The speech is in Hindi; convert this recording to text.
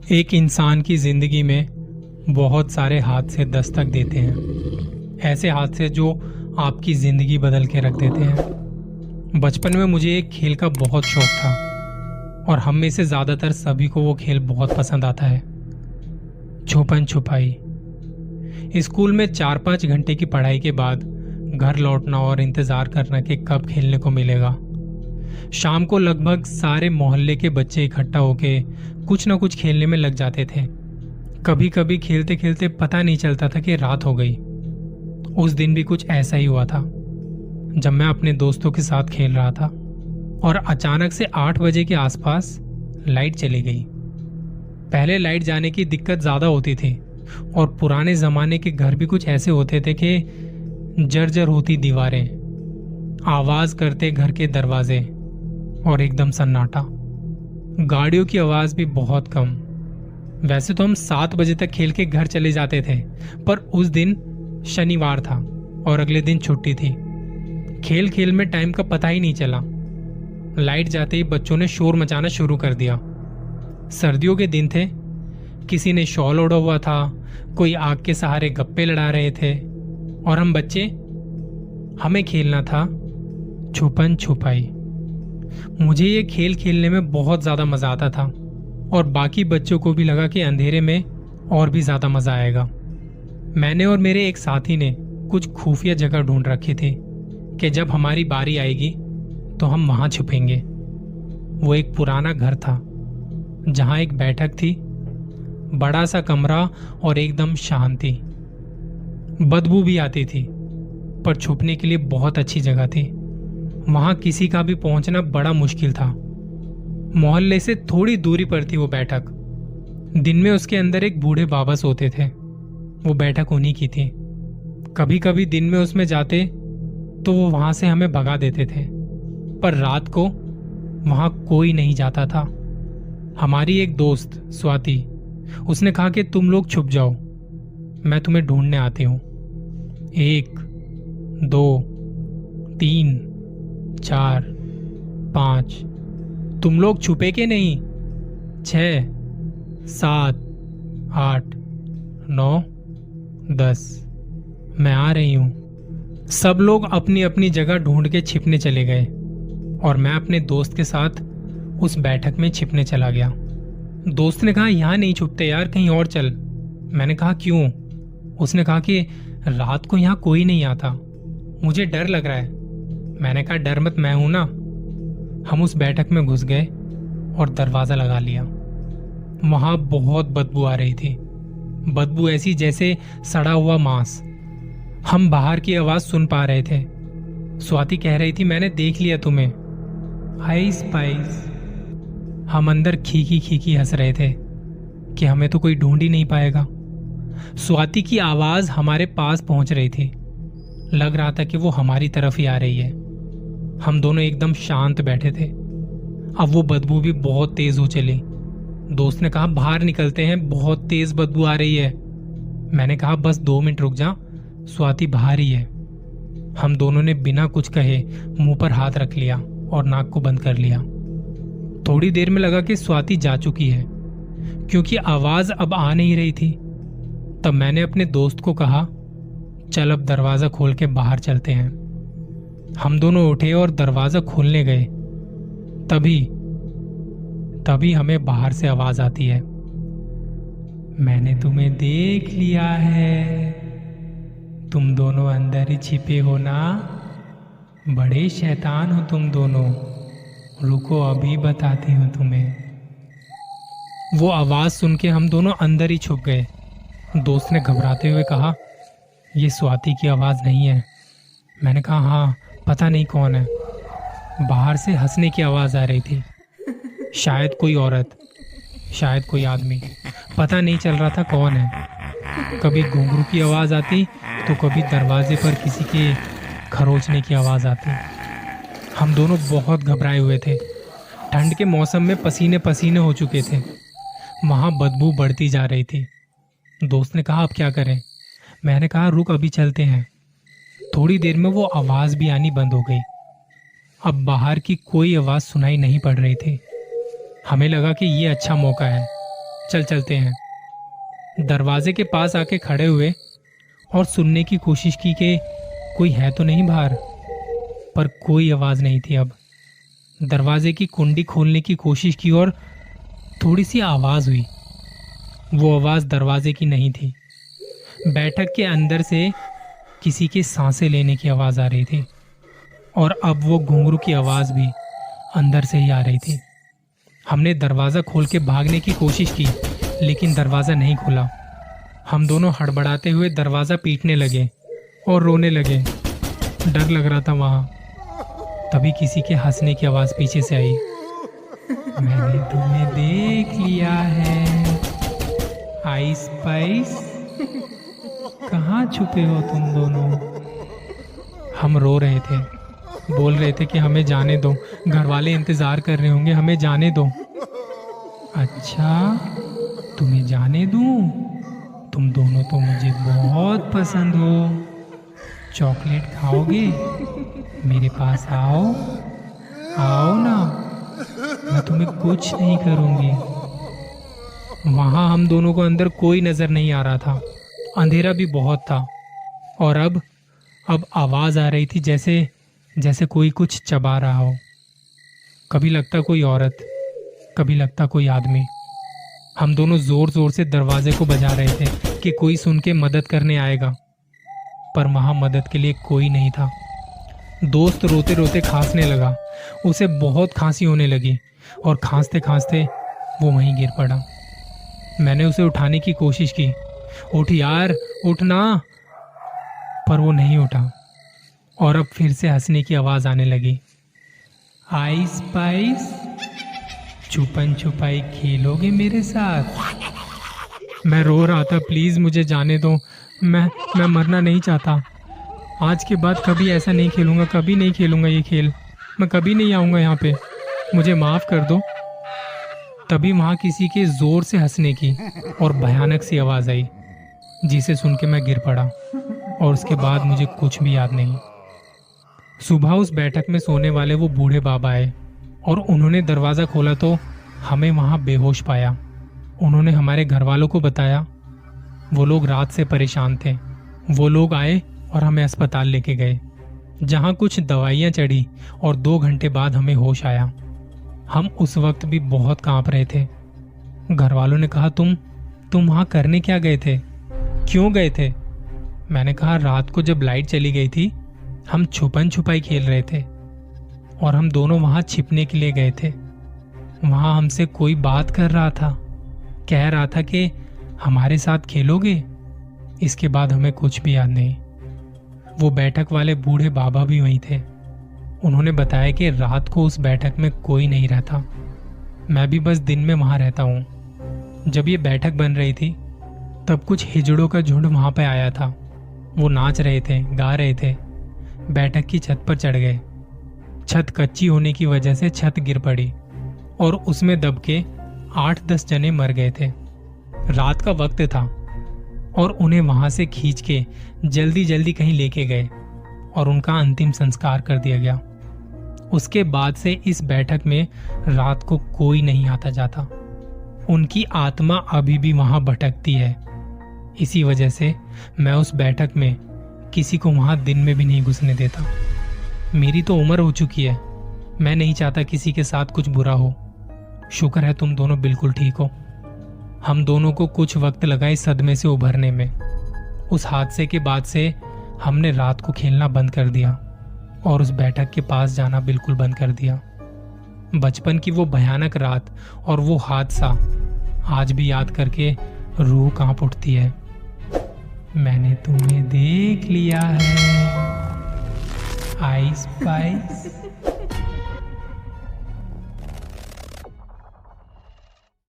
एक इंसान की जिंदगी में बहुत सारे हादसे दस्तक देते हैं। ऐसे हादसे जो आपकी जिंदगी बदल के रख देते हैं। बचपन में मुझे एक खेल का बहुत शौक था और हम में से ज्यादातर सभी को वो खेल बहुत पसंद आता है, छुपन छुपाई। स्कूल में 4-5 घंटे की पढ़ाई के बाद घर लौटना और इंतजार करना कि कब खेलने को मिलेगा। शाम को लगभग सारे मोहल्ले के बच्चे इकट्ठा होके कुछ ना कुछ खेलने में लग जाते थे। कभी कभी खेलते खेलते पता नहीं चलता था कि रात हो गई। उस दिन भी कुछ ऐसा ही हुआ था जब मैं अपने दोस्तों के साथ खेल रहा था और अचानक से 8 बजे के आसपास लाइट चली गई। पहले लाइट जाने की दिक्कत ज्यादा होती थी और पुराने जमाने के घर भी कुछ ऐसे होते थे कि जर्जर होती दीवारें, आवाज करते घर के दरवाजे और एकदम सन्नाटा। गाड़ियों की आवाज भी बहुत कम। वैसे तो हम 7 बजे तक खेल के घर चले जाते थे, पर उस दिन शनिवार था और अगले दिन छुट्टी थी। खेल खेल में टाइम का पता ही नहीं चला। लाइट जाते ही बच्चों ने शोर मचाना शुरू कर दिया। सर्दियों के दिन थे, किसी ने शॉल ओढ़ा हुआ था, कोई आग के सहारे गप्पे लड़ा रहे थे और हम बच्चे, हमें खेलना था छुपन छुपाई। मुझे ये खेल खेलने में बहुत ज्यादा मजा आता था और बाकी बच्चों को भी लगा कि अंधेरे में और भी ज्यादा मजा आएगा। मैंने और मेरे एक साथी ने कुछ खुफिया जगह ढूंढ रखी थी कि जब हमारी बारी आएगी तो हम वहां छुपेंगे। वो एक पुराना घर था जहां एक बैठक थी, बड़ा सा कमरा और एकदम शांति। बदबू भी आती थी पर छुपने के लिए बहुत अच्छी जगह थी। वहां किसी का भी पहुंचना बड़ा मुश्किल था। मोहल्ले से थोड़ी दूरी पर थी वो बैठक। दिन में उसके अंदर एक बूढ़े बाबा सोते थे। वो बैठक उन्हीं की थी। कभी कभी दिन में उसमें जाते तो वो वहां से हमें भगा देते थे, पर रात को वहां कोई नहीं जाता था। हमारी एक दोस्त स्वाति, उसने कहा कि तुम लोग छुप जाओ, मैं तुम्हें ढूंढने आती हूं। 1 2 3 4 5, तुम लोग छुपे के नहीं? 6 7 8 9 10, मैं आ रही हूं। सब लोग अपनी अपनी जगह ढूंढ के छिपने चले गए और मैं अपने दोस्त के साथ उस बैठक में छिपने चला गया। दोस्त ने कहा यहां नहीं छुपते यार, कहीं और चल। मैंने कहा क्यों? उसने कहा कि रात को यहां कोई नहीं आता, मुझे डर लग रहा है। मैंने कहा डर मत, मैं हूं ना। हम उस बैठक में घुस गए और दरवाजा लगा लिया। वहां बहुत बदबू आ रही थी, बदबू ऐसी जैसे सड़ा हुआ मांस। हम बाहर की आवाज सुन पा रहे थे। स्वाति कह रही थी मैंने देख लिया तुम्हें, हाय स्पाइस। हम अंदर खीखी खीखी हंस रहे थे कि हमें तो कोई ढूंढ ही नहीं पाएगा। स्वाति की आवाज हमारे पास पहुंच रही थी। लग रहा था कि वो हमारी तरफ ही आ रही है। हम दोनों एकदम शांत बैठे थे। अब वो बदबू भी बहुत तेज हो चली। दोस्त ने कहा बाहर निकलते हैं, बहुत तेज बदबू आ रही है। मैंने कहा बस 2 मिनट रुक जा, स्वाति बाहर ही है। हम दोनों ने बिना कुछ कहे मुंह पर हाथ रख लिया और नाक को बंद कर लिया। थोड़ी देर में लगा कि स्वाति जा चुकी है, क्योंकि आवाज अब आ नहीं रही थी। तब मैंने अपने दोस्त को कहा चल अब दरवाजा खोल के बाहर चलते हैं। हम दोनों उठे और दरवाजा खोलने गए। तभी हमें बाहर से आवाज आती है, मैंने तुम्हें देख लिया है, तुम दोनों अंदर ही छिपे हो ना, बड़े शैतान हो तुम दोनों, रुको अभी बताती हूं तुम्हें। वो आवाज सुन के हम दोनों अंदर ही छुप गए। दोस्त ने घबराते हुए कहा ये स्वाति की आवाज नहीं है। मैंने कहा हाँ, पता नहीं कौन है। बाहर से हंसने की आवाज आ रही थी, शायद कोई औरत, शायद कोई आदमी, पता नहीं चल रहा था कौन है। कभी घुंघरू की आवाज आती तो कभी दरवाजे पर किसी के खरोचने की आवाज आती। हम दोनों बहुत घबराए हुए थे। ठंड के मौसम में पसीने पसीने हो चुके थे। वहां बदबू बढ़ती जा रही थी। दोस्त ने कहा अब क्या करें? मैंने कहा रुक अभी चलते हैं। थोड़ी देर में वो आवाज भी आनी बंद हो गई। अब बाहर की कोई आवाज सुनाई नहीं पड़ रही थी। हमें लगा कि ये अच्छा मौका है, चल चलते हैं। दरवाजे के पास आके खड़े हुए और सुनने की कोशिश की कि कोई है तो नहीं बाहर, पर कोई आवाज नहीं थी। अब दरवाजे की कुंडी खोलने की कोशिश की और थोड़ी सी आवाज हुई। वो आवाज दरवाजे की नहीं थी, बैठक के अंदर से किसी के सांसें लेने की आवाज आ रही थी। और अब वो घुंघरू की आवाज भी अंदर से ही आ रही थी। हमने दरवाजा खोल के भागने की कोशिश की, लेकिन दरवाजा नहीं खुला। हम दोनों हड़बड़ाते हुए दरवाजा पीटने लगे और रोने लगे। डर लग रहा था वहां। तभी किसी के हंसने की आवाज पीछे से आई। मैंने तुम्हें देख लिया है आइस स्पाइस, कहाँ छुपे हो तुम दोनों। हम रो रहे थे, बोल रहे थे कि हमें जाने दो, घर वाले इंतजार कर रहे होंगे, हमें जाने दो। अच्छा, तुम्हें जाने दूं? तुम दोनों तो मुझे बहुत पसंद हो। चॉकलेट खाओगे? मेरे पास आओ, आओ ना, मैं तुम्हें कुछ नहीं करूंगी। वहां हम दोनों को अंदर कोई नजर नहीं आ रहा था, अंधेरा भी बहुत था। और अब आवाज आ रही थी जैसे कोई कुछ चबा रहा हो। कभी लगता कोई औरत, कभी लगता कोई आदमी। हम दोनों जोर जोर से दरवाजे को बजा रहे थे कि कोई सुन के मदद करने आएगा, पर वहां मदद के लिए कोई नहीं था। दोस्त रोते रोते खांसने लगा। उसे बहुत खांसी होने लगी और खांसते खांसते वो वहीं गिर पड़ा। मैंने उसे उठाने की कोशिश की, उठ यार, उठना, पर वो नहीं उठा। और अब फिर से हंसने की आवाज आने लगी। आइस स्पाइस, छुपन छुपाई खेलोगे मेरे साथ? मैं रो रहा था, प्लीज मुझे जाने दो, मैं मरना नहीं चाहता। आज के बाद कभी ऐसा नहीं खेलूंगा, कभी नहीं खेलूंगा ये खेल, मैं कभी नहीं आऊंगा यहाँ पे, मुझे माफ कर दो। तभी वहां किसी के जोर से हंसने की और भयानक सी आवाज आई, जिसे सुन के मैं गिर पड़ा। और उसके बाद मुझे कुछ भी याद नहीं। सुबह उस बैठक में सोने वाले वो बूढ़े बाबा आए और उन्होंने दरवाजा खोला तो हमें वहां बेहोश पाया। उन्होंने हमारे घर वालों को बताया। वो लोग रात से परेशान थे। वो लोग आए और हमें अस्पताल लेके गए, जहां कुछ दवाइयां चढ़ी और 2 घंटे बाद हमें होश आया। हम उस वक्त भी बहुत कांप रहे थे। घर वालों ने कहा, तुम वहां करने क्या गए थे, क्यों गए थे? मैंने कहा, रात को जब लाइट चली गई थी, हम छुपन छुपाई खेल रहे थे और हम दोनों वहां छिपने के लिए गए थे। वहां हमसे कोई बात कर रहा था, कह रहा था कि हमारे साथ खेलोगे। इसके बाद हमें कुछ भी याद नहीं। वो बैठक वाले बूढ़े बाबा भी वहीं थे। उन्होंने बताया कि रात को उस बैठक में कोई नहीं रहता, मैं भी बस दिन में वहां रहता हूं। जब ये बैठक बन रही थी तब कुछ हिजड़ों का झुंड वहां पे आया था। वो नाच रहे थे, गा रहे थे। बैठक की छत पर चढ़ गए। छत कच्ची होने की वजह से छत गिर पड़ी और उसमें दब के 8-10 जने मर गए थे। रात का वक्त था और उन्हें वहां से खींच के जल्दी जल्दी कहीं लेके गए और उनका अंतिम संस्कार कर दिया गया। उसके बाद से इस बैठक में रात को कोई नहीं आता जाता। उनकी आत्मा अभी भी वहां भटकती है। इसी वजह से मैं उस बैठक में किसी को वहां दिन में भी नहीं घुसने देता। मेरी तो उम्र हो चुकी है, मैं नहीं चाहता किसी के साथ कुछ बुरा हो। शुक्र है तुम दोनों बिल्कुल ठीक हो। हम दोनों को कुछ वक्त लगा इस सदमे से उभरने में। उस हादसे के बाद से हमने रात को खेलना बंद कर दिया और उस बैठक के पास जाना बिल्कुल बंद कर दिया। बचपन की वो भयानक रात और वो हादसा आज भी याद करके रूह कांप उठती है। मैंने तुम्हें देख लिया है आइस स्पाइस।